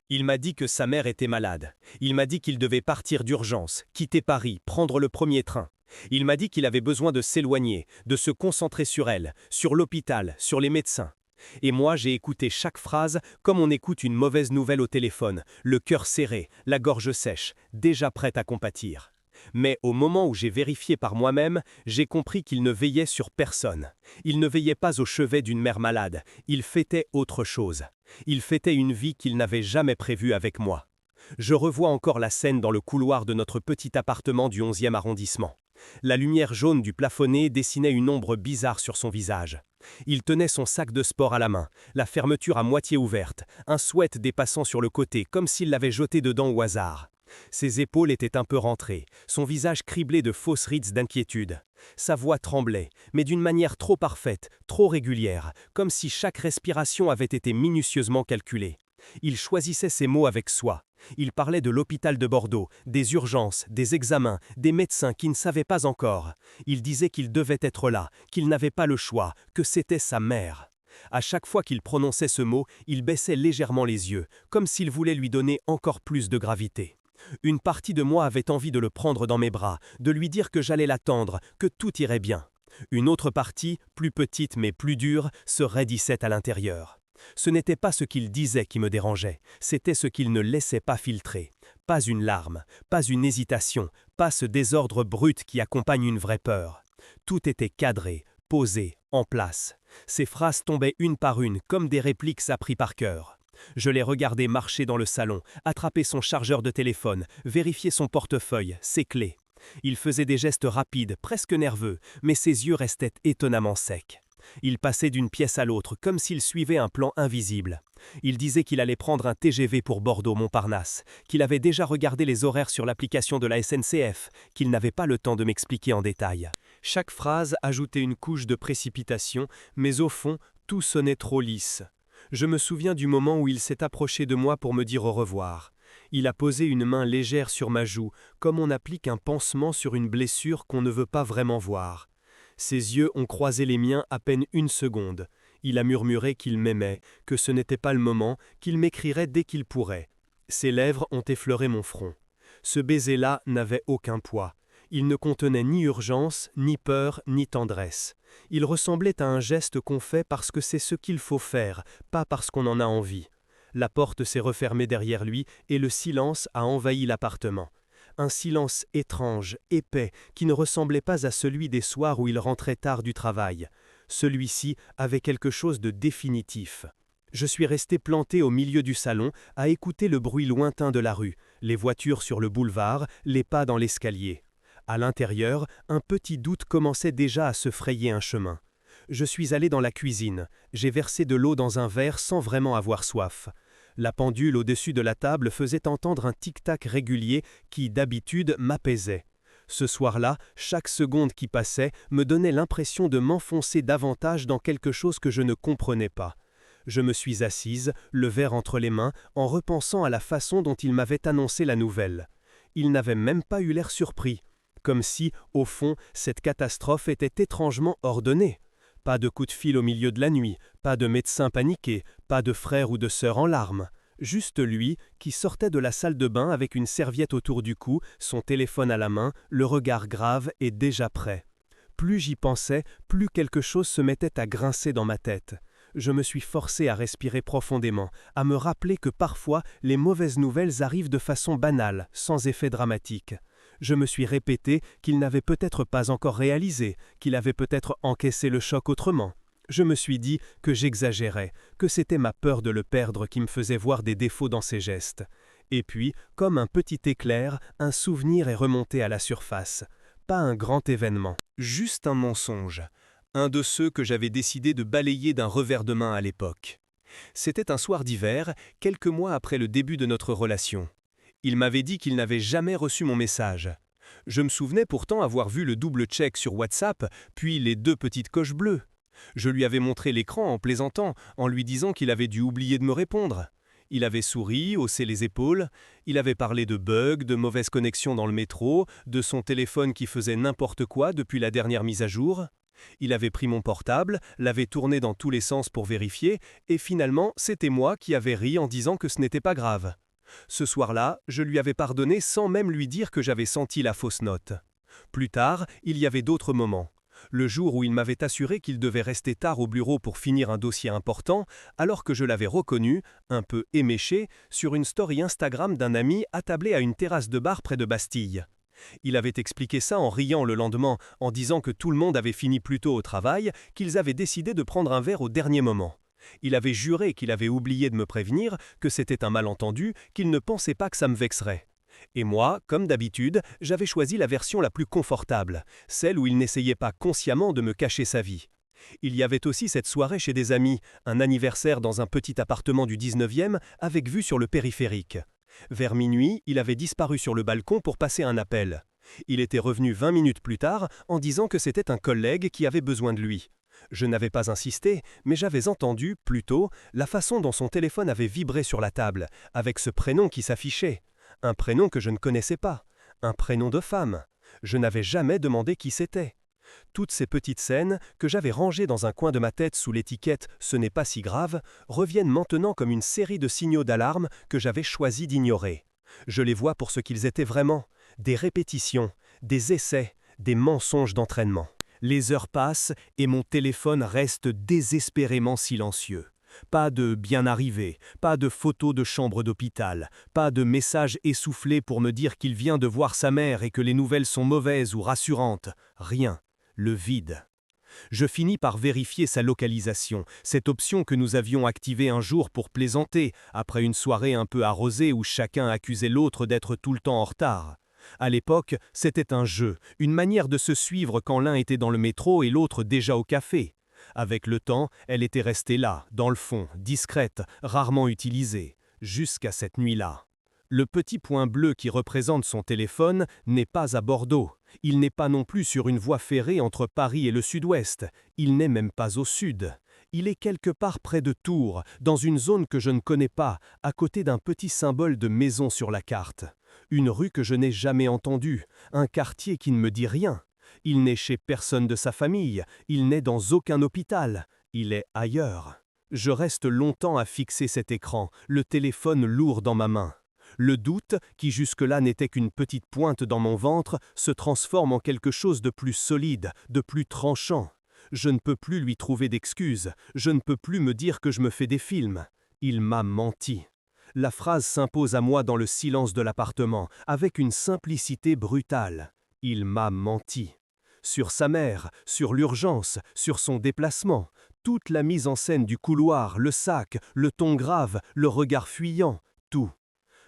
Il m'a dit que sa mère était malade. Il m'a dit qu'il devait partir d'urgence, quitter Paris, prendre le premier train. Il m'a dit qu'il avait besoin de s'éloigner, de se concentrer sur elle, sur l'hôpital, sur les médecins. Et moi, j'ai écouté chaque phrase comme on écoute une mauvaise nouvelle au téléphone, le cœur serré, la gorge sèche, déjà prête à compatir. Mais au moment où j'ai vérifié par moi-même, j'ai compris qu'il ne veillait sur personne. Il ne veillait pas au chevet d'une mère malade, il fêtait autre chose. Il fêtait une vie qu'il n'avait jamais prévue avec moi. Je revois encore la scène dans le couloir de notre petit appartement du 11e arrondissement. La lumière jaune du plafonnier dessinait une ombre bizarre sur son visage. Il tenait son sac de sport à la main, la fermeture à moitié ouverte, un sweat dépassant sur le côté comme s'il l'avait jeté dedans au hasard. Ses épaules étaient un peu rentrées, son visage criblé de fausses rides d'inquiétude. Sa voix tremblait, mais d'une manière trop parfaite, trop régulière, comme si chaque respiration avait été minutieusement calculée. Il choisissait ses mots avec soin. Il parlait de l'hôpital de Bordeaux, des urgences, des examens, des médecins qui ne savaient pas encore. Il disait qu'il devait être là, qu'il n'avait pas le choix, que c'était sa mère. À chaque fois qu'il prononçait ce mot, il baissait légèrement les yeux, comme s'il voulait lui donner encore plus de gravité. Une partie de moi avait envie de le prendre dans mes bras, de lui dire que j'allais l'attendre, que tout irait bien. Une autre partie, plus petite mais plus dure, se raidissait à l'intérieur. Ce n'était pas ce qu'il disait qui me dérangeait, c'était ce qu'il ne laissait pas filtrer. Pas une larme, pas une hésitation, pas ce désordre brut qui accompagne une vraie peur. Tout était cadré, posé, en place. Ses phrases tombaient une par une, comme des répliques apprises par cœur. Je l'ai regardé marcher dans le salon, attraper son chargeur de téléphone, vérifier son portefeuille, ses clés. Il faisait des gestes rapides, presque nerveux, mais ses yeux restaient étonnamment secs. Il passait d'une pièce à l'autre, comme s'il suivait un plan invisible. Il disait qu'il allait prendre un TGV pour Bordeaux-Montparnasse, qu'il avait déjà regardé les horaires sur l'application de la SNCF, qu'il n'avait pas le temps de m'expliquer en détail. Chaque phrase ajoutait une couche de précipitation, mais au fond, tout sonnait trop lisse. Je me souviens du moment où il s'est approché de moi pour me dire au revoir. Il a posé une main légère sur ma joue, comme on applique un pansement sur une blessure qu'on ne veut pas vraiment voir. Ses yeux ont croisé les miens à peine une seconde. Il a murmuré qu'il m'aimait, que ce n'était pas le moment, qu'il m'écrirait dès qu'il pourrait. Ses lèvres ont effleuré mon front. Ce baiser-là n'avait aucun poids. Il ne contenait ni urgence, ni peur, ni tendresse. Il ressemblait à un geste qu'on fait parce que c'est ce qu'il faut faire, pas parce qu'on en a envie. La porte s'est refermée derrière lui et le silence a envahi l'appartement. Un silence étrange, épais, qui ne ressemblait pas à celui des soirs où il rentrait tard du travail. Celui-ci avait quelque chose de définitif. Je suis resté planté au milieu du salon, à écouter le bruit lointain de la rue, les voitures sur le boulevard, les pas dans l'escalier. À l'intérieur, un petit doute commençait déjà à se frayer un chemin. Je suis allé dans la cuisine, j'ai versé de l'eau dans un verre sans vraiment avoir soif. La pendule au-dessus de la table faisait entendre un tic-tac régulier qui, d'habitude, m'apaisait. Ce soir-là, chaque seconde qui passait me donnait l'impression de m'enfoncer davantage dans quelque chose que je ne comprenais pas. Je me suis assise, le verre entre les mains, en repensant à la façon dont il m'avait annoncé la nouvelle. Il n'avait même pas eu l'air surpris, comme si, au fond, cette catastrophe était étrangement ordonnée. Pas de coup de fil au milieu de la nuit, pas de médecin paniqué, pas de frère ou de sœur en larmes. Juste lui, qui sortait de la salle de bain avec une serviette autour du cou, son téléphone à la main, le regard grave et déjà prêt. Plus j'y pensais, plus quelque chose se mettait à grincer dans ma tête. Je me suis forcé à respirer profondément, à me rappeler que parfois les mauvaises nouvelles arrivent de façon banale, sans effet dramatique. Je me suis répété qu'il n'avait peut-être pas encore réalisé, qu'il avait peut-être encaissé le choc autrement. Je me suis dit que j'exagérais, que c'était ma peur de le perdre qui me faisait voir des défauts dans ses gestes. Et puis, comme un petit éclair, un souvenir est remonté à la surface. Pas un grand événement, juste un mensonge. Un de ceux que j'avais décidé de balayer d'un revers de main à l'époque. C'était un soir d'hiver, quelques mois après le début de notre relation. Il m'avait dit qu'il n'avait jamais reçu mon message. Je me souvenais pourtant avoir vu le double check sur WhatsApp, puis les 2 petites coches bleues. Je lui avais montré l'écran en plaisantant, en lui disant qu'il avait dû oublier de me répondre. Il avait souri, haussé les épaules, il avait parlé de bugs, de mauvaises connexions dans le métro, de son téléphone qui faisait n'importe quoi depuis la dernière mise à jour. Il avait pris mon portable, l'avait tourné dans tous les sens pour vérifier, et finalement, c'était moi qui avais ri en disant que ce n'était pas grave. Ce soir-là, je lui avais pardonné sans même lui dire que j'avais senti la fausse note. Plus tard, il y avait d'autres moments. Le jour où il m'avait assuré qu'il devait rester tard au bureau pour finir un dossier important, alors que je l'avais reconnu, un peu éméché, sur une story Instagram d'un ami attablé à une terrasse de bar près de Bastille. Il avait expliqué ça en riant le lendemain, en disant que tout le monde avait fini plus tôt au travail, qu'ils avaient décidé de prendre un verre au dernier moment. Il avait juré qu'il avait oublié de me prévenir, que c'était un malentendu, qu'il ne pensait pas que ça me vexerait. Et moi, comme d'habitude, j'avais choisi la version la plus confortable, celle où il n'essayait pas consciemment de me cacher sa vie. Il y avait aussi cette soirée chez des amis, un anniversaire dans un petit appartement du 19e avec vue sur le périphérique. Vers minuit, il avait disparu sur le balcon pour passer un appel. Il était revenu 20 minutes plus tard en disant que c'était un collègue qui avait besoin de lui. Je n'avais pas insisté, mais j'avais entendu, plutôt, la façon dont son téléphone avait vibré sur la table, avec ce prénom qui s'affichait. Un prénom que je ne connaissais pas, un prénom de femme. Je n'avais jamais demandé qui c'était. Toutes ces petites scènes, que j'avais rangées dans un coin de ma tête sous l'étiquette « ce n'est pas si grave », reviennent maintenant comme une série de signaux d'alarme que j'avais choisi d'ignorer. Je les vois pour ce qu'ils étaient vraiment, des répétitions, des essais, des mensonges d'entraînement. Les heures passent et mon téléphone reste désespérément silencieux. Pas de bien arrivé, pas de photos de chambre d'hôpital, pas de message essoufflé pour me dire qu'il vient de voir sa mère et que les nouvelles sont mauvaises ou rassurantes. Rien. Le vide. Je finis par vérifier sa localisation, cette option que nous avions activée un jour pour plaisanter, après une soirée un peu arrosée où chacun accusait l'autre d'être tout le temps en retard. À l'époque, c'était un jeu, une manière de se suivre quand l'un était dans le métro et l'autre déjà au café. Avec le temps, elle était restée là, dans le fond, discrète, rarement utilisée, jusqu'à cette nuit-là. Le petit point bleu qui représente son téléphone n'est pas à Bordeaux. Il n'est pas non plus sur une voie ferrée entre Paris et le sud-ouest. Il n'est même pas au sud. Il est quelque part près de Tours, dans une zone que je ne connais pas, à côté d'un petit symbole de maison sur la carte. Une rue que je n'ai jamais entendue, un quartier qui ne me dit rien. Il n'est chez personne de sa famille, il n'est dans aucun hôpital, il est ailleurs. Je reste longtemps à fixer cet écran, le téléphone lourd dans ma main. Le doute, qui jusque-là n'était qu'une petite pointe dans mon ventre, se transforme en quelque chose de plus solide, de plus tranchant. Je ne peux plus lui trouver d'excuses, je ne peux plus me dire que je me fais des films. Il m'a menti. La phrase s'impose à moi dans le silence de l'appartement, avec une simplicité brutale. Il m'a menti. Sur sa mère, sur l'urgence, sur son déplacement, toute la mise en scène du couloir, le sac, le ton grave, le regard fuyant, tout.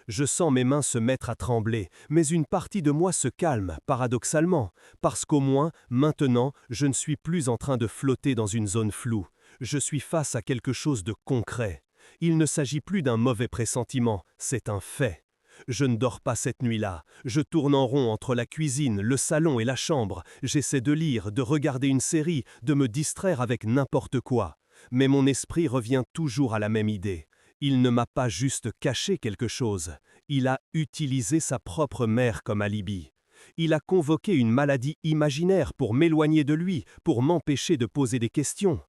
Je sens mes mains se mettre à trembler, mais une partie de moi se calme, paradoxalement, parce qu'au moins, maintenant, je ne suis plus en train de flotter dans une zone floue. Je suis face à quelque chose de concret. Il ne s'agit plus d'un mauvais pressentiment, c'est un fait. Je ne dors pas cette nuit-là. Je tourne en rond entre la cuisine, le salon et la chambre. J'essaie de lire, de regarder une série, de me distraire avec n'importe quoi. Mais mon esprit revient toujours à la même idée. Il ne m'a pas juste caché quelque chose. Il a utilisé sa propre mère comme alibi. Il a convoqué une maladie imaginaire pour m'éloigner de lui, pour m'empêcher de poser des questions.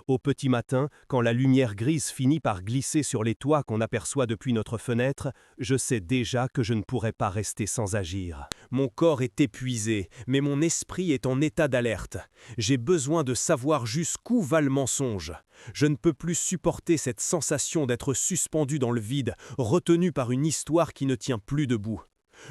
Au petit matin, quand la lumière grise finit par glisser sur les toits qu'on aperçoit depuis notre fenêtre, je sais déjà que je ne pourrai pas rester sans agir. Mon corps est épuisé, mais mon esprit est en état d'alerte. J'ai besoin de savoir jusqu'où va le mensonge. Je ne peux plus supporter cette sensation d'être suspendu dans le vide, retenu par une histoire qui ne tient plus debout.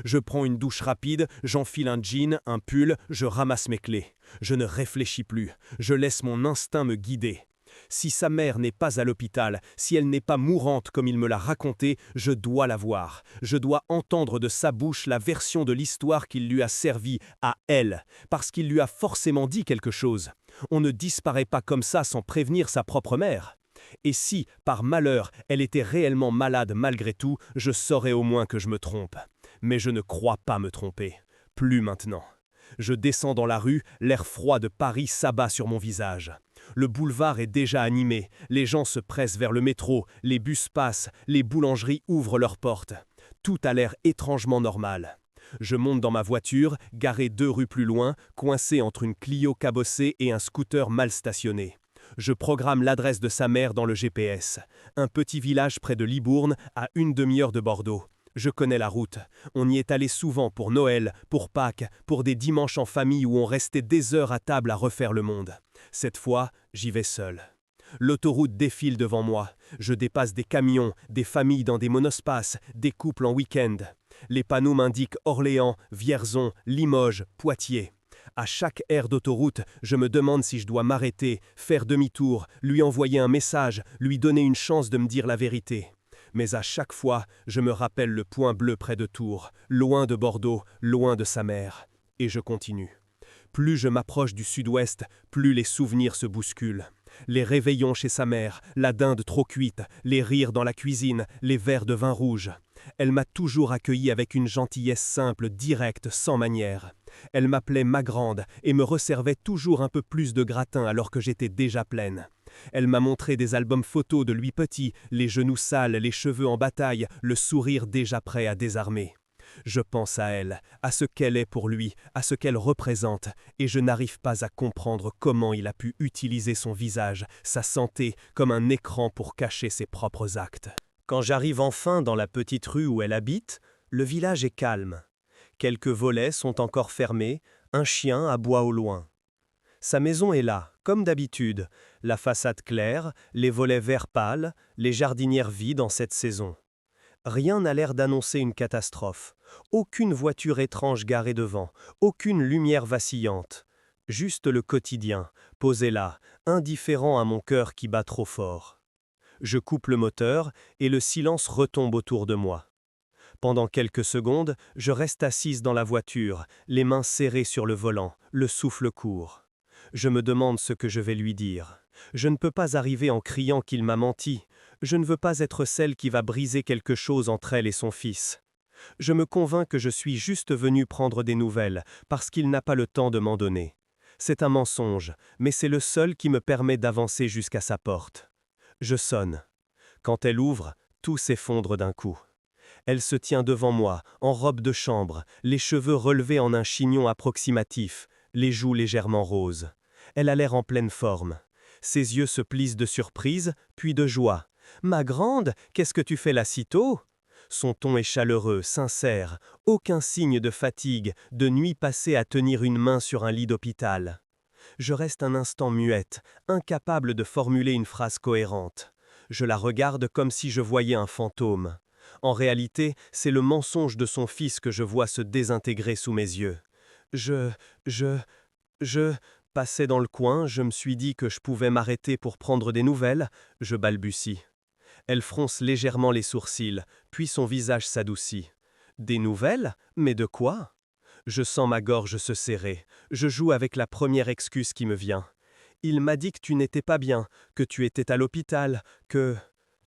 Je prends une douche rapide, j'enfile un jean, un pull, je ramasse mes clés. Je ne réfléchis plus, je laisse mon instinct me guider. Si sa mère n'est pas à l'hôpital, si elle n'est pas mourante comme il me l'a raconté, je dois la voir. Je dois entendre de sa bouche la version de l'histoire qu'il lui a servi à elle, parce qu'il lui a forcément dit quelque chose. On ne disparaît pas comme ça sans prévenir sa propre mère. Et si, par malheur, elle était réellement malade malgré tout, je saurais au moins que je me trompe. Mais je ne crois pas me tromper. Plus maintenant. Je descends dans la rue, l'air froid de Paris s'abat sur mon visage. Le boulevard est déjà animé, les gens se pressent vers le métro, les bus passent, les boulangeries ouvrent leurs portes. Tout a l'air étrangement normal. Je monte dans ma voiture, garée 2 rues plus loin, coincée entre une Clio cabossée et un scooter mal stationné. Je programme l'adresse de sa mère dans le GPS. Un petit village près de Libourne, à une demi-heure de Bordeaux. Je connais la route. On y est allé souvent pour Noël, pour Pâques, pour des dimanches en famille où on restait des heures à table à refaire le monde. Cette fois, j'y vais seul. L'autoroute défile devant moi. Je dépasse des camions, des familles dans des monospaces, des couples en week-end. Les panneaux m'indiquent Orléans, Vierzon, Limoges, Poitiers. À chaque aire d'autoroute, je me demande si je dois m'arrêter, faire demi-tour, lui envoyer un message, lui donner une chance de me dire la vérité. Mais à chaque fois, je me rappelle le point bleu près de Tours, loin de Bordeaux, loin de sa mère. Et je continue. Plus je m'approche du sud-ouest, plus les souvenirs se bousculent. Les réveillons chez sa mère, la dinde trop cuite, les rires dans la cuisine, les verres de vin rouge. Elle m'a toujours accueilli avec une gentillesse simple, directe, sans manière. Elle m'appelait ma grande et me resservait toujours un peu plus de gratin alors que j'étais déjà pleine. Elle m'a montré des albums photos de lui petit, les genoux sales, les cheveux en bataille, le sourire déjà prêt à désarmer. Je pense à elle, à ce qu'elle est pour lui, à ce qu'elle représente, et je n'arrive pas à comprendre comment il a pu utiliser son visage, sa santé, comme un écran pour cacher ses propres actes. Quand j'arrive enfin dans la petite rue où elle habite, le village est calme. Quelques volets sont encore fermés, un chien aboie au loin. Sa maison est là, comme d'habitude, la façade claire, les volets vert pâle, les jardinières vides en cette saison. Rien n'a l'air d'annoncer une catastrophe. Aucune voiture étrange garée devant, aucune lumière vacillante. Juste le quotidien, posé là, indifférent à mon cœur qui bat trop fort. Je coupe le moteur et le silence retombe autour de moi. Pendant quelques secondes, je reste assise dans la voiture, les mains serrées sur le volant, le souffle court. Je me demande ce que je vais lui dire. Je ne peux pas arriver en criant qu'il m'a menti. Je ne veux pas être celle qui va briser quelque chose entre elle et son fils. Je me convainc que je suis juste venue prendre des nouvelles, parce qu'il n'a pas le temps de m'en donner. C'est un mensonge, mais c'est le seul qui me permet d'avancer jusqu'à sa porte. Je sonne. Quand elle ouvre, tout s'effondre d'un coup. Elle se tient devant moi, en robe de chambre, les cheveux relevés en un chignon approximatif, les joues légèrement roses. Elle a l'air en pleine forme. Ses yeux se plissent de surprise, puis de joie. « Ma grande, qu'est-ce que tu fais là si tôt ?» Son ton est chaleureux, sincère, aucun signe de fatigue, de nuit passée à tenir une main sur un lit d'hôpital. Je reste un instant muette, incapable de formuler une phrase cohérente. Je la regarde comme si je voyais un fantôme. En réalité, c'est le mensonge de son fils que je vois se désintégrer sous mes yeux. Je passais dans le coin, je me suis dit que je pouvais m'arrêter pour prendre des nouvelles, je balbutie. Elle fronce légèrement les sourcils, puis son visage s'adoucit. Des nouvelles? Mais de quoi? Je sens ma gorge se serrer, je joue avec la première excuse qui me vient. Il m'a dit que tu n'étais pas bien, que tu étais à l'hôpital, que...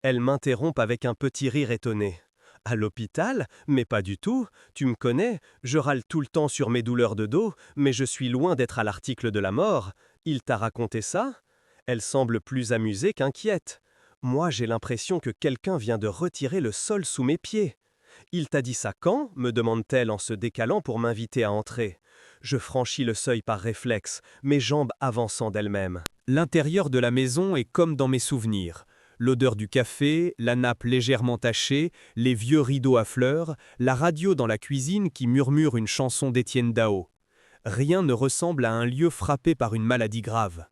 Elle m'interrompt avec un petit rire étonné. À l'hôpital? Mais pas du tout. Tu me connais, je râle tout le temps sur mes douleurs de dos, mais je suis loin d'être à l'article de la mort. Il t'a raconté ça? Elle semble plus amusée qu'inquiète. Moi, j'ai l'impression que quelqu'un vient de retirer le sol sous mes pieds. Il t'a dit ça quand? Me demande-t-elle en se décalant pour m'inviter à entrer. Je franchis le seuil par réflexe, mes jambes avançant d'elles-mêmes. L'intérieur de la maison est comme dans mes souvenirs. L'odeur du café, la nappe légèrement tachée, les vieux rideaux à fleurs, la radio dans la cuisine qui murmure une chanson d'Étienne Dao. Rien ne ressemble à un lieu frappé par une maladie grave.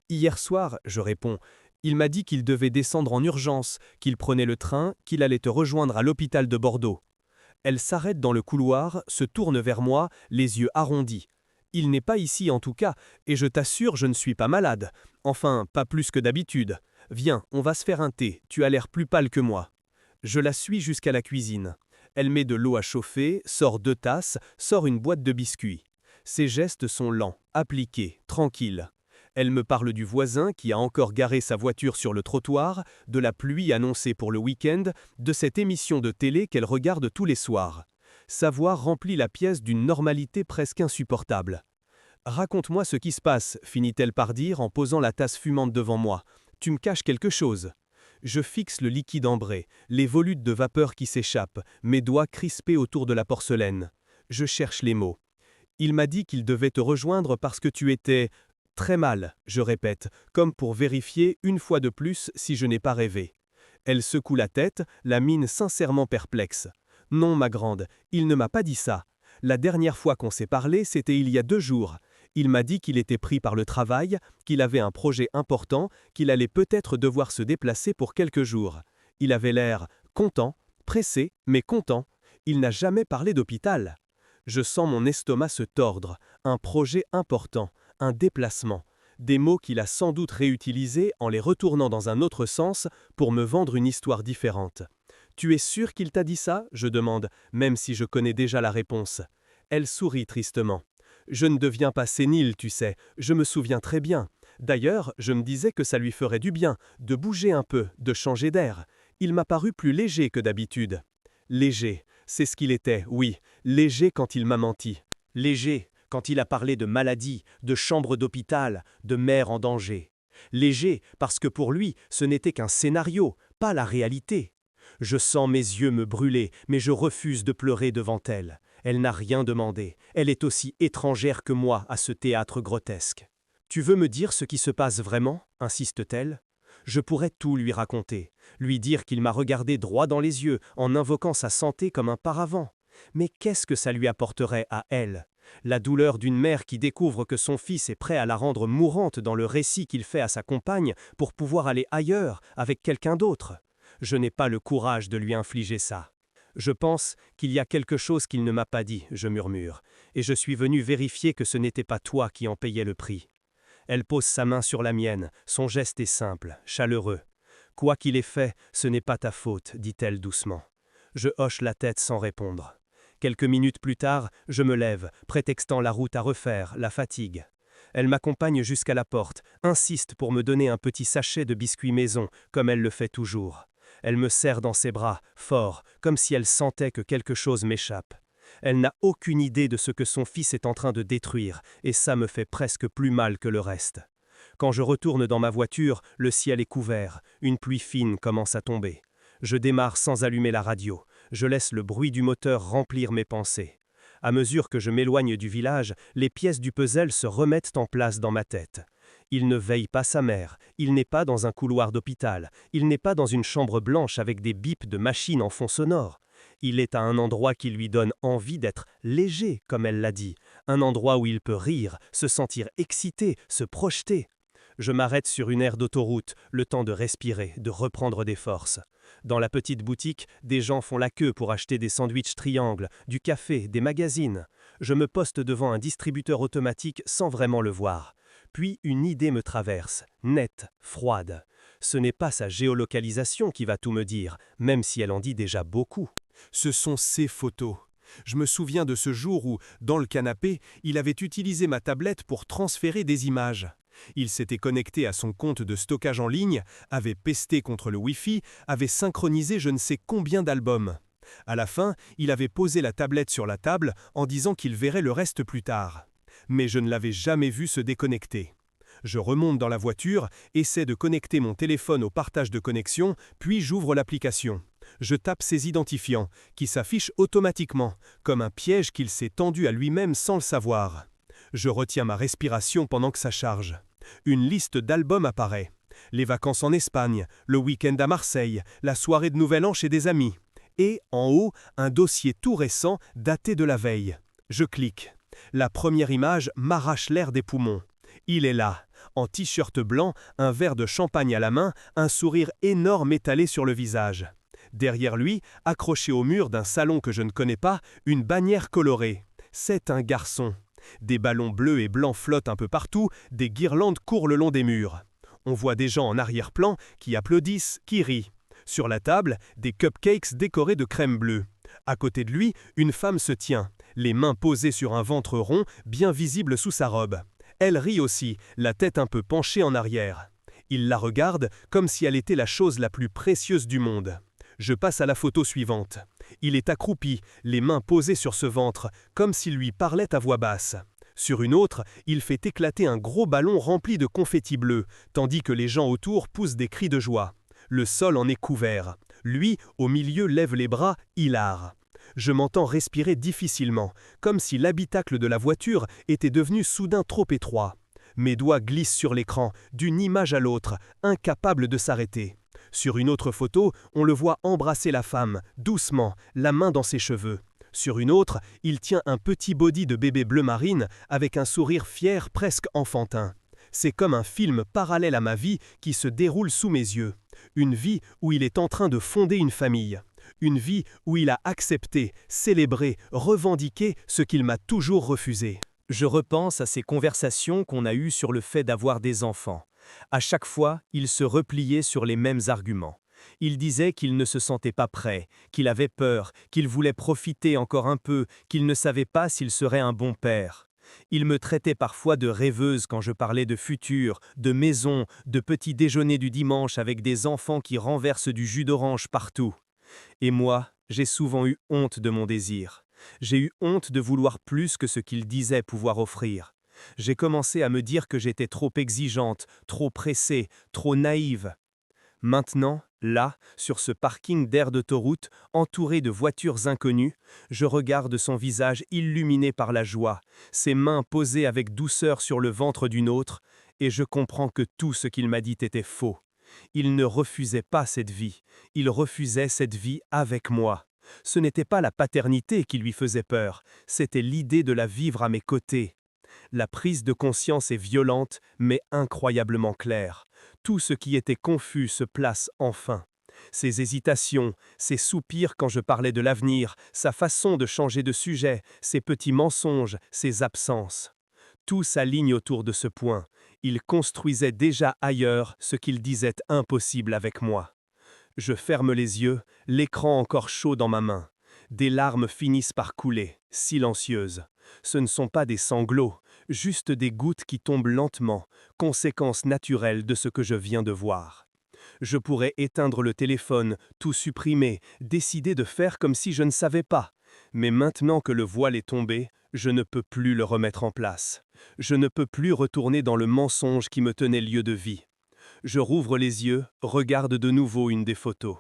Hier soir, je réponds, il m'a dit qu'il devait descendre en urgence, qu'il prenait le train, qu'il allait te rejoindre à l'hôpital de Bordeaux. Elle s'arrête dans le couloir, se tourne vers moi, les yeux arrondis. Il n'est pas ici en tout cas, et je t'assure, je ne suis pas malade. Enfin, pas plus que d'habitude. Viens, on va se faire un thé, tu as l'air plus pâle que moi. Je la suis jusqu'à la cuisine. Elle met de l'eau à chauffer, sort 2 tasses, sort une boîte de biscuits. Ses gestes sont lents, appliqués, tranquilles. Elle me parle du voisin qui a encore garé sa voiture sur le trottoir, de la pluie annoncée pour le week-end, de cette émission de télé qu'elle regarde tous les soirs. Sa voix remplit la pièce d'une normalité presque insupportable. « Raconte-moi ce qui se passe », finit-elle par dire en posant la tasse fumante devant moi. « Tu me caches quelque chose ?» Je fixe le liquide ambré, les volutes de vapeur qui s'échappent, mes doigts crispés autour de la porcelaine. Je cherche les mots. Il m'a dit qu'il devait te rejoindre parce que tu étais très mal, je répète, comme pour vérifier une fois de plus si je n'ai pas rêvé. Elle secoue la tête, la mine sincèrement perplexe. Non, ma grande, il ne m'a pas dit ça. La dernière fois qu'on s'est parlé, c'était il y a 2 jours. Il m'a dit qu'il était pris par le travail, qu'il avait un projet important, qu'il allait peut-être devoir se déplacer pour quelques jours. Il avait l'air content, pressé, mais content. Il n'a jamais parlé d'hôpital. Je sens mon estomac se tordre, un projet important, un déplacement, des mots qu'il a sans doute réutilisés en les retournant dans un autre sens pour me vendre une histoire différente. « Tu es sûr qu'il t'a dit ça ?» je demande, même si je connais déjà la réponse. Elle sourit tristement. « Je ne deviens pas sénile, tu sais, je me souviens très bien. D'ailleurs, je me disais que ça lui ferait du bien, de bouger un peu, de changer d'air. Il m'a paru plus léger que d'habitude. » Léger, c'est ce qu'il était, oui, léger quand il m'a menti. Léger quand il a parlé de maladie, de chambre d'hôpital, de mère en danger. Léger parce que pour lui, ce n'était qu'un scénario, pas la réalité. Je sens mes yeux me brûler, mais je refuse de pleurer devant elle. Elle n'a rien demandé. Elle est aussi étrangère que moi à ce théâtre grotesque. « Tu veux me dire ce qui se passe vraiment ?» insiste-t-elle. Je pourrais tout lui raconter, lui dire qu'il m'a regardé droit dans les yeux en invoquant sa santé comme un paravent. Mais qu'est-ce que ça lui apporterait à elle? La douleur d'une mère qui découvre que son fils est prêt à la rendre mourante dans le récit qu'il fait à sa compagne pour pouvoir aller ailleurs, avec quelqu'un d'autre. Je n'ai pas le courage de lui infliger ça. Je pense qu'il y a quelque chose qu'il ne m'a pas dit, je murmure, et je suis venu vérifier que ce n'était pas toi qui en payais le prix. Elle pose sa main sur la mienne, son geste est simple, chaleureux. « Quoi qu'il ait fait, ce n'est pas ta faute, dit-elle doucement. Je hoche la tête sans répondre. Quelques minutes plus tard, je me lève, prétextant la route à refaire, la fatigue. Elle m'accompagne jusqu'à la porte, insiste pour me donner un petit sachet de biscuits maison, comme elle le fait toujours. Elle me serre dans ses bras, fort, comme si elle sentait que quelque chose m'échappe. Elle n'a aucune idée de ce que son fils est en train de détruire, et ça me fait presque plus mal que le reste. Quand je retourne dans ma voiture, le ciel est couvert, une pluie fine commence à tomber. Je démarre sans allumer la radio, je laisse le bruit du moteur remplir mes pensées. À mesure que je m'éloigne du village, les pièces du puzzle se remettent en place dans ma tête. Il ne veille pas sa mère, il n'est pas dans un couloir d'hôpital, il n'est pas dans une chambre blanche avec des bips de machines en fond sonore. Il est à un endroit qui lui donne envie d'être léger, comme elle l'a dit, un endroit où il peut rire, se sentir excité, se projeter. Je m'arrête sur une aire d'autoroute, le temps de respirer, de reprendre des forces. Dans la petite boutique, des gens font la queue pour acheter des sandwichs triangles, du café, des magazines. Je me poste devant un distributeur automatique sans vraiment le voir. Puis une idée me traverse, nette, froide. Ce n'est pas sa géolocalisation qui va tout me dire, même si elle en dit déjà beaucoup. Ce sont ses photos. Je me souviens de ce jour où, dans le canapé, il avait utilisé ma tablette pour transférer des images. Il s'était connecté à son compte de stockage en ligne, avait pesté contre le Wi-Fi, avait synchronisé je ne sais combien d'albums. À la fin, il avait posé la tablette sur la table en disant qu'il verrait le reste plus tard. Mais je ne l'avais jamais vu se déconnecter. Je remonte dans la voiture, essaie de connecter mon téléphone au partage de connexion, puis j'ouvre l'application. Je tape ses identifiants, qui s'affichent automatiquement, comme un piège qu'il s'est tendu à lui-même sans le savoir. Je retiens ma respiration pendant que ça charge. Une liste d'albums apparaît. Les vacances en Espagne, le week-end à Marseille, la soirée de Nouvel An chez des amis. Et, en haut, un dossier tout récent daté de la veille. Je clique. La première image m'arrache l'air des poumons. Il est là, en t-shirt blanc, un verre de champagne à la main, un sourire énorme étalé sur le visage. Derrière lui, accroché au mur d'un salon que je ne connais pas, une bannière colorée. C'est un garçon. Des ballons bleus et blancs flottent un peu partout, des guirlandes courent le long des murs. On voit des gens en arrière-plan qui applaudissent, qui rient. Sur la table, des cupcakes décorés de crème bleue. À côté de lui, une femme se tient, les mains posées sur un ventre rond, bien visible sous sa robe. Elle rit aussi, la tête un peu penchée en arrière. Il la regarde comme si elle était la chose la plus précieuse du monde. Je passe à la photo suivante. Il est accroupi, les mains posées sur ce ventre, comme s'il lui parlait à voix basse. Sur une autre, il fait éclater un gros ballon rempli de confettis bleus, tandis que les gens autour poussent des cris de joie. Le sol en est couvert. Lui, au milieu, lève les bras, hilar. Je m'entends respirer difficilement, comme si l'habitacle de la voiture était devenu soudain trop étroit. Mes doigts glissent sur l'écran, d'une image à l'autre, incapables de s'arrêter. Sur une autre photo, on le voit embrasser la femme, doucement, la main dans ses cheveux. Sur une autre, il tient un petit body de bébé bleu marine avec un sourire fier presque enfantin. C'est comme un film parallèle à ma vie qui se déroule sous mes yeux. Une vie où il est en train de fonder une famille. Une vie où il a accepté, célébré, revendiqué ce qu'il m'a toujours refusé. Je repense à ces conversations qu'on a eues sur le fait d'avoir des enfants. À chaque fois, il se repliait sur les mêmes arguments. Il disait qu'il ne se sentait pas prêt, qu'il avait peur, qu'il voulait profiter encore un peu, qu'il ne savait pas s'il serait un bon père. Il me traitait parfois de rêveuse quand je parlais de futur, de maison, de petits déjeuners du dimanche avec des enfants qui renversent du jus d'orange partout. Et moi, j'ai souvent eu honte de mon désir. J'ai eu honte de vouloir plus que ce qu'il disait pouvoir offrir. J'ai commencé à me dire que j'étais trop exigeante, trop pressée, trop naïve. Maintenant, là, sur ce parking d'aire d'autoroute, entouré de voitures inconnues, je regarde son visage illuminé par la joie, ses mains posées avec douceur sur le ventre d'une autre, et je comprends que tout ce qu'il m'a dit était faux. Il ne refusait pas cette vie, il refusait cette vie avec moi. Ce n'était pas la paternité qui lui faisait peur, c'était l'idée de la vivre à mes côtés. La prise de conscience est violente, mais incroyablement claire. Tout ce qui était confus se place enfin. Ses hésitations, ses soupirs quand je parlais de l'avenir, sa façon de changer de sujet, ses petits mensonges, ses absences. Tout s'aligne autour de ce point. Il construisait déjà ailleurs ce qu'il disait impossible avec moi. Je ferme les yeux, l'écran encore chaud dans ma main. Des larmes finissent par couler, silencieuses. Ce ne sont pas des sanglots, juste des gouttes qui tombent lentement, conséquence naturelle de ce que je viens de voir. Je pourrais éteindre le téléphone, tout supprimer, décider de faire comme si je ne savais pas. Mais maintenant que le voile est tombé, je ne peux plus le remettre en place. Je ne peux plus retourner dans le mensonge qui me tenait lieu de vie. Je rouvre les yeux, regarde de nouveau une des photos.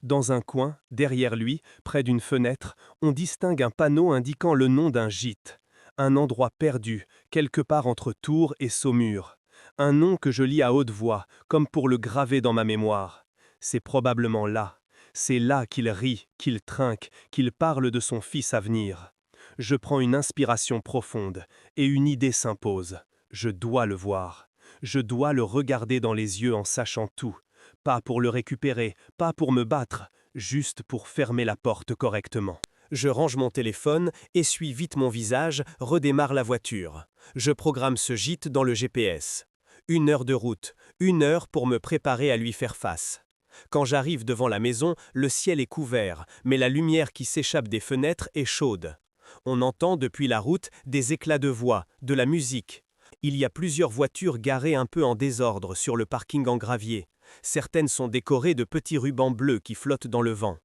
Dans un coin, derrière lui, près d'une fenêtre, on distingue un panneau indiquant le nom d'un gîte. Un endroit perdu, quelque part entre Tours et Saumur. Un nom que je lis à haute voix, comme pour le graver dans ma mémoire. C'est probablement là. C'est là qu'il rit, qu'il trinque, qu'il parle de son fils à venir. Je prends une inspiration profonde, et une idée s'impose. Je dois le voir. Je dois le regarder dans les yeux en sachant tout. Pas pour le récupérer, pas pour me battre, juste pour fermer la porte correctement. Je range mon téléphone, essuie vite mon visage, redémarre la voiture. Je programme ce gîte dans le GPS. 1 heure de route, 1 heure pour me préparer à lui faire face. Quand j'arrive devant la maison, le ciel est couvert, mais la lumière qui s'échappe des fenêtres est chaude. On entend depuis la route des éclats de voix, de la musique. Il y a plusieurs voitures garées un peu en désordre sur le parking en gravier. Certaines sont décorées de petits rubans bleus qui flottent dans le vent.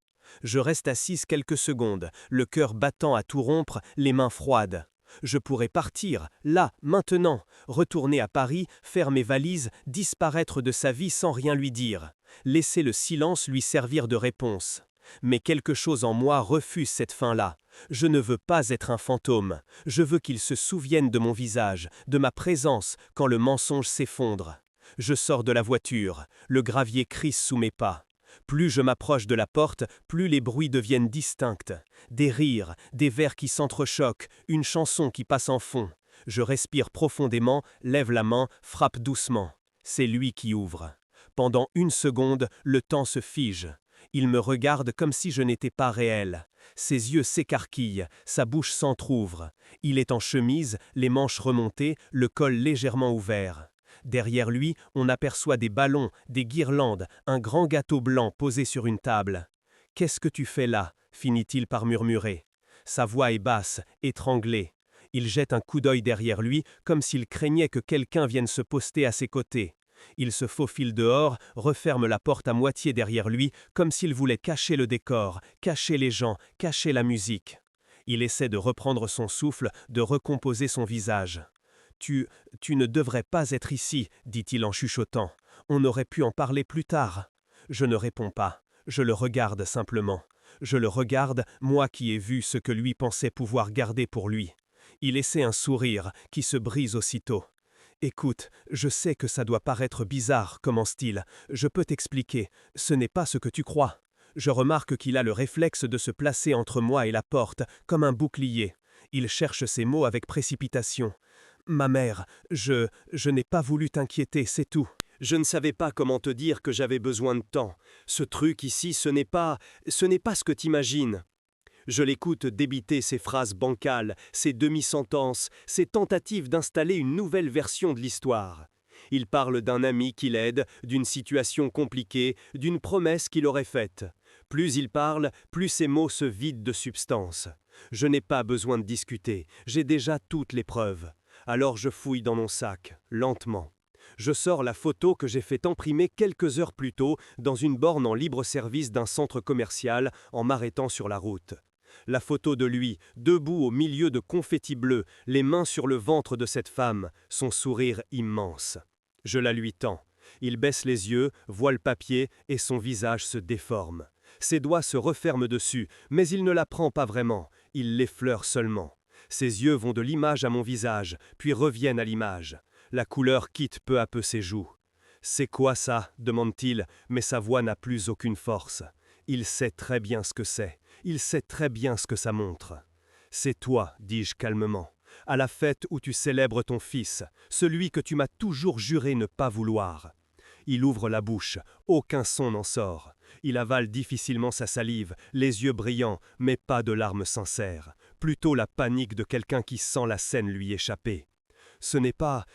Je reste assise quelques secondes, le cœur battant à tout rompre, les mains froides. Je pourrais partir, là, maintenant, retourner à Paris, faire mes valises, disparaître de sa vie sans rien lui dire. Laisser le silence lui servir de réponse. Mais quelque chose en moi refuse cette fin-là. Je ne veux pas être un fantôme. Je veux qu'il se souvienne de mon visage, de ma présence, quand le mensonge s'effondre. Je sors de la voiture. Le gravier crisse sous mes pas. Plus je m'approche de la porte, plus les bruits deviennent distincts. Des rires, des verres qui s'entrechoquent, une chanson qui passe en fond. Je respire profondément, lève la main, frappe doucement. C'est lui qui ouvre. Pendant 1 seconde, le temps se fige. Il me regarde comme si je n'étais pas réel. Ses yeux s'écarquillent, sa bouche s'entr'ouvre. Il est en chemise, les manches remontées, le col légèrement ouvert. Derrière lui, on aperçoit des ballons, des guirlandes, un grand gâteau blanc posé sur une table. « Qu'est-ce que tu fais là » finit-il par murmurer. Sa voix est basse, étranglée. Il jette un coup d'œil derrière lui, comme s'il craignait que quelqu'un vienne se poster à ses côtés. Il se faufile dehors, referme la porte à moitié derrière lui, comme s'il voulait cacher le décor, cacher les gens, cacher la musique. Il essaie de reprendre son souffle, de recomposer son visage. « Tu ne devrais pas être ici, dit-il en chuchotant. On aurait pu en parler plus tard. » Je ne réponds pas. Je le regarde simplement. Je le regarde, moi qui ai vu ce que lui pensait pouvoir garder pour lui. Il essaie un sourire qui se brise aussitôt. Écoute, je sais que ça doit paraître bizarre, commence-t-il. Je peux t'expliquer, ce n'est pas ce que tu crois. Je remarque qu'il a le réflexe de se placer entre moi et la porte, comme un bouclier. Il cherche ses mots avec précipitation. Ma mère, je n'ai pas voulu t'inquiéter, c'est tout. Je ne savais pas comment te dire que j'avais besoin de temps. Ce truc ici, ce n'est pas ce que t'imagines. Je l'écoute débiter ses phrases bancales, ses demi-sentences, ses tentatives d'installer une nouvelle version de l'histoire. Il parle d'un ami qui l'aide, d'une situation compliquée, d'une promesse qu'il aurait faite. Plus il parle, plus ses mots se vident de substance. Je n'ai pas besoin de discuter, j'ai déjà toutes les preuves. Alors je fouille dans mon sac, lentement. Je sors la photo que j'ai fait imprimer quelques heures plus tôt dans une borne en libre-service d'un centre commercial en m'arrêtant sur la route. La photo de lui, debout au milieu de confettis bleus, les mains sur le ventre de cette femme, son sourire immense. Je la lui tends. Il baisse les yeux, voit le papier et son visage se déforme. Ses doigts se referment dessus, mais il ne la prend pas vraiment, il l'effleure seulement. Ses yeux vont de l'image à mon visage, puis reviennent à l'image. La couleur quitte peu à peu ses joues. « C'est quoi ça ?» demande-t-il, mais sa voix n'a plus aucune force. Il sait très bien ce que c'est. Il sait très bien ce que ça montre. « C'est toi, dis-je calmement, à la fête où tu célèbres ton fils, celui que tu m'as toujours juré ne pas vouloir. » Il ouvre la bouche, aucun son n'en sort. Il avale difficilement sa salive, les yeux brillants, mais pas de larmes sincères. Plutôt la panique de quelqu'un qui sent la scène lui échapper. « Ce n'est pas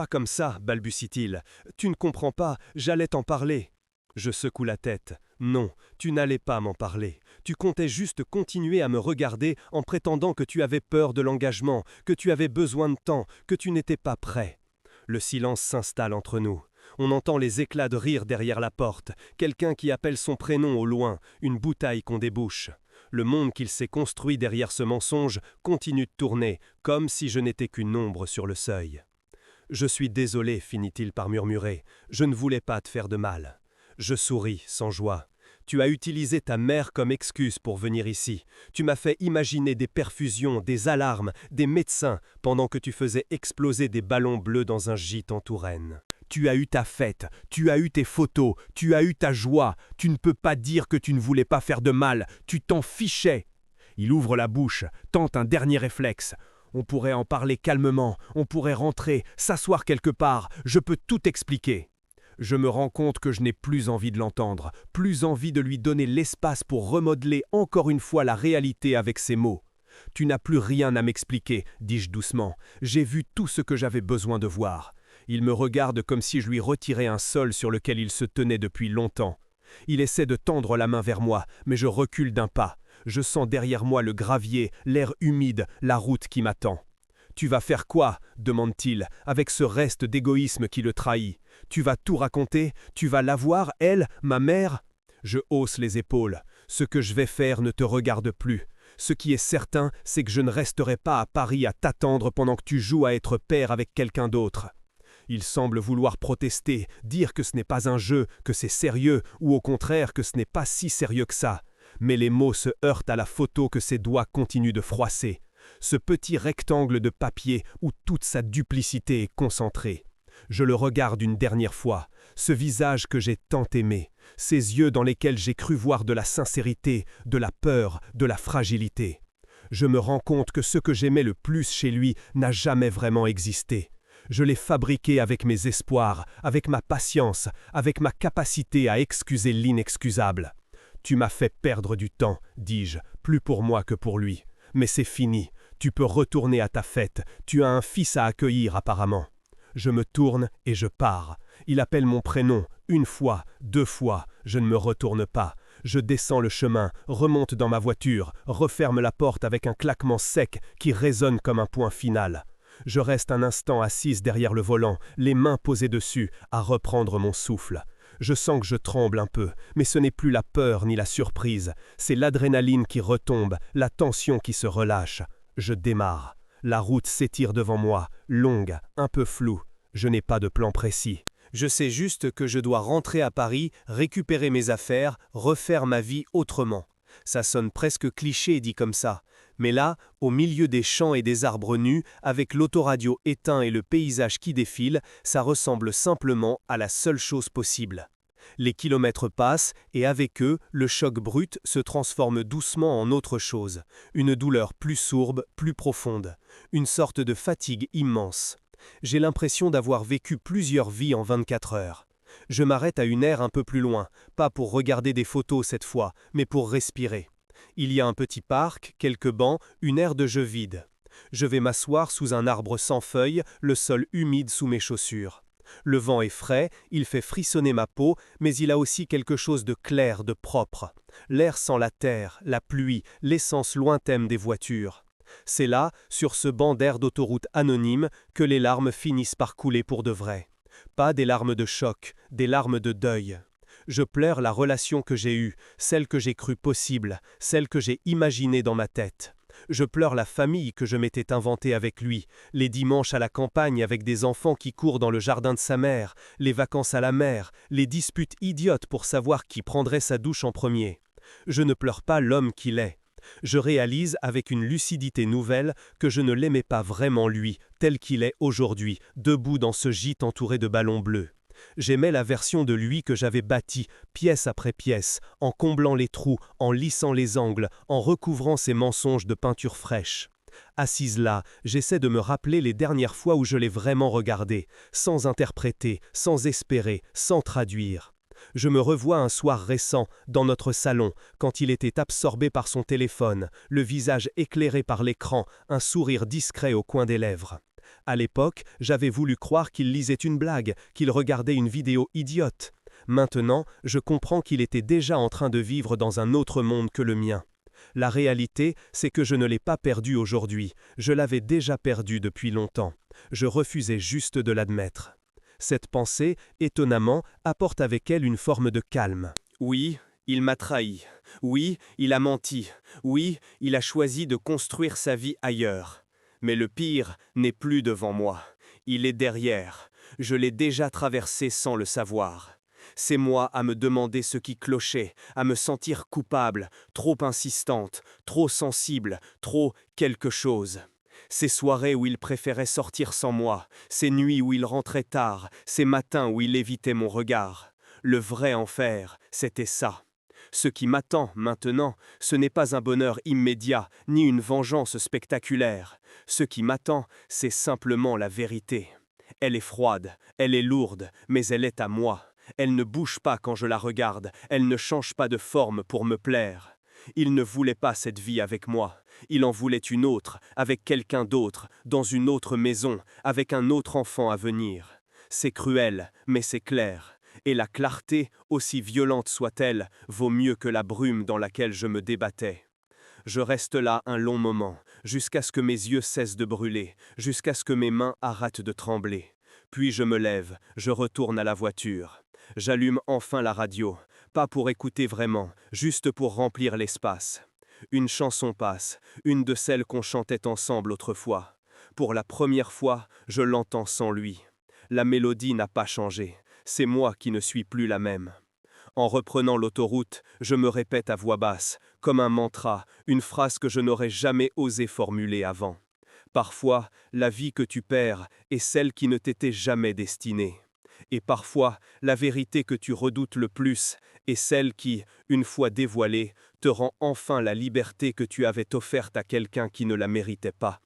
comme ça, balbutie-t-il. Tu ne comprends pas, j'allais t'en parler. » Je secoue la tête. Non, tu n'allais pas m'en parler. Tu comptais juste continuer à me regarder en prétendant que tu avais peur de l'engagement, que tu avais besoin de temps, que tu n'étais pas prêt. Le silence s'installe entre nous. On entend les éclats de rire derrière la porte, quelqu'un qui appelle son prénom au loin, une bouteille qu'on débouche. Le monde qu'il s'est construit derrière ce mensonge continue de tourner, comme si je n'étais qu'une ombre sur le seuil. « Je suis désolé, finit-il par murmurer, je ne voulais pas te faire de mal. » Je souris, sans joie. Tu as utilisé ta mère comme excuse pour venir ici. Tu m'as fait imaginer des perfusions, des alarmes, des médecins, pendant que tu faisais exploser des ballons bleus dans un gîte en Touraine. Tu as eu ta fête, tu as eu tes photos, tu as eu ta joie. Tu ne peux pas dire que tu ne voulais pas faire de mal, tu t'en fichais. Il ouvre la bouche, tente un dernier réflexe. On pourrait en parler calmement, on pourrait rentrer, s'asseoir quelque part, je peux tout expliquer. Je me rends compte que je n'ai plus envie de l'entendre, plus envie de lui donner l'espace pour remodeler encore une fois la réalité avec ses mots. « Tu n'as plus rien à m'expliquer, dis-je doucement. J'ai vu tout ce que j'avais besoin de voir. » Il me regarde comme si je lui retirais un sol sur lequel il se tenait depuis longtemps. Il essaie de tendre la main vers moi, mais je recule d'un pas. Je sens derrière moi le gravier, l'air humide, la route qui m'attend. « Tu vas faire quoi ?» demande-t-il, avec ce reste d'égoïsme qui le trahit. « Tu vas tout raconter? Tu vas la voir, elle, ma mère ?» Je hausse les épaules. « Ce que je vais faire ne te regarde plus. Ce qui est certain, c'est que je ne resterai pas à Paris à t'attendre pendant que tu joues à être père avec quelqu'un d'autre. » Il semble vouloir protester, dire que ce n'est pas un jeu, que c'est sérieux, ou au contraire que ce n'est pas si sérieux que ça. Mais les mots se heurtent à la photo que ses doigts continuent de froisser. Ce petit rectangle de papier où toute sa duplicité est concentrée. Je le regarde une dernière fois, ce visage que j'ai tant aimé, ces yeux dans lesquels j'ai cru voir de la sincérité, de la peur, de la fragilité. Je me rends compte que ce que j'aimais le plus chez lui n'a jamais vraiment existé. Je l'ai fabriqué avec mes espoirs, avec ma patience, avec ma capacité à excuser l'inexcusable. Tu m'as fait perdre du temps, dis-je, plus pour moi que pour lui. Mais c'est fini, tu peux retourner à ta fête, tu as un fils à accueillir apparemment. Je me tourne et je pars. Il appelle mon prénom, une fois, deux fois, je ne me retourne pas. Je descends le chemin, remonte dans ma voiture, referme la porte avec un claquement sec qui résonne comme un point final. Je reste un instant assise derrière le volant, les mains posées dessus, à reprendre mon souffle. Je sens que je tremble un peu, mais ce n'est plus la peur ni la surprise, c'est l'adrénaline qui retombe, la tension qui se relâche. Je démarre. La route s'étire devant moi, longue, un peu floue. Je n'ai pas de plan précis. Je sais juste que je dois rentrer à Paris, récupérer mes affaires, refaire ma vie autrement. Ça sonne presque cliché dit comme ça. Mais là, au milieu des champs et des arbres nus, avec l'autoradio éteint et le paysage qui défile, ça ressemble simplement à la seule chose possible. Les kilomètres passent et avec eux, le choc brut se transforme doucement en autre chose. Une douleur plus sourde, plus profonde. Une sorte de fatigue immense. J'ai l'impression d'avoir vécu plusieurs vies en 24 heures. Je m'arrête à une aire un peu plus loin, pas pour regarder des photos cette fois, mais pour respirer. Il y a un petit parc, quelques bancs, une aire de jeu vide. Je vais m'asseoir sous un arbre sans feuilles, le sol humide sous mes chaussures. Le vent est frais, il fait frissonner ma peau, mais il a aussi quelque chose de clair, de propre. L'air sent la terre, la pluie, l'essence lointaine des voitures. C'est là, sur ce banc d'air d'autoroute anonyme, que les larmes finissent par couler pour de vrai. Pas des larmes de choc, des larmes de deuil. Je pleure la relation que j'ai eue, celle que j'ai crue possible, celle que j'ai imaginée dans ma tête. Je pleure la famille que je m'étais inventée avec lui, les dimanches à la campagne avec des enfants qui courent dans le jardin de sa mère, les vacances à la mer, les disputes idiotes pour savoir qui prendrait sa douche en premier. Je ne pleure pas l'homme qu'il est. Je réalise avec une lucidité nouvelle que je ne l'aimais pas vraiment lui, tel qu'il est aujourd'hui, debout dans ce gîte entouré de ballons bleus. J'aimais la version de lui que j'avais bâtie, pièce après pièce, en comblant les trous, en lissant les angles, en recouvrant ses mensonges de peinture fraîche. Assise là, j'essaie de me rappeler les dernières fois où je l'ai vraiment regardé, sans interpréter, sans espérer, sans traduire. Je me revois un soir récent, dans notre salon, quand il était absorbé par son téléphone, le visage éclairé par l'écran, un sourire discret au coin des lèvres. À l'époque, j'avais voulu croire qu'il lisait une blague, qu'il regardait une vidéo idiote. Maintenant, je comprends qu'il était déjà en train de vivre dans un autre monde que le mien. La réalité, c'est que je ne l'ai pas perdu aujourd'hui, je l'avais déjà perdu depuis longtemps. Je refusais juste de l'admettre. Cette pensée, étonnamment, apporte avec elle une forme de calme. Oui, il m'a trahi. Oui, il a menti. Oui, il a choisi de construire sa vie ailleurs. Mais le pire n'est plus devant moi. Il est derrière. Je l'ai déjà traversé sans le savoir. C'est moi à me demander ce qui clochait, à me sentir coupable, trop insistante, trop sensible, trop quelque chose. Ces soirées où il préférait sortir sans moi, ces nuits où il rentrait tard, ces matins où il évitait mon regard. Le vrai enfer, c'était ça. Ce qui m'attend maintenant, ce n'est pas un bonheur immédiat, ni une vengeance spectaculaire. Ce qui m'attend, c'est simplement la vérité. Elle est froide, elle est lourde, mais elle est à moi. Elle ne bouge pas quand je la regarde, elle ne change pas de forme pour me plaire. Il ne voulait pas cette vie avec moi. Il en voulait une autre, avec quelqu'un d'autre, dans une autre maison, avec un autre enfant à venir. C'est cruel, mais c'est clair. Et la clarté, aussi violente soit-elle, vaut mieux que la brume dans laquelle je me débattais. Je reste là un long moment, jusqu'à ce que mes yeux cessent de brûler, jusqu'à ce que mes mains arrêtent de trembler. Puis je me lève, je retourne à la voiture. J'allume enfin la radio, pas pour écouter vraiment, juste pour remplir l'espace. Une chanson passe, une de celles qu'on chantait ensemble autrefois. Pour la première fois, je l'entends sans lui. La mélodie n'a pas changé, c'est moi qui ne suis plus la même. En reprenant l'autoroute, je me répète à voix basse, comme un mantra, une phrase que je n'aurais jamais osé formuler avant. Parfois, la vie que tu perds est celle qui ne t'était jamais destinée. Et parfois, la vérité que tu redoutes le plus est celle qui, une fois dévoilée, te rend enfin la liberté que tu avais offerte à quelqu'un qui ne la méritait pas.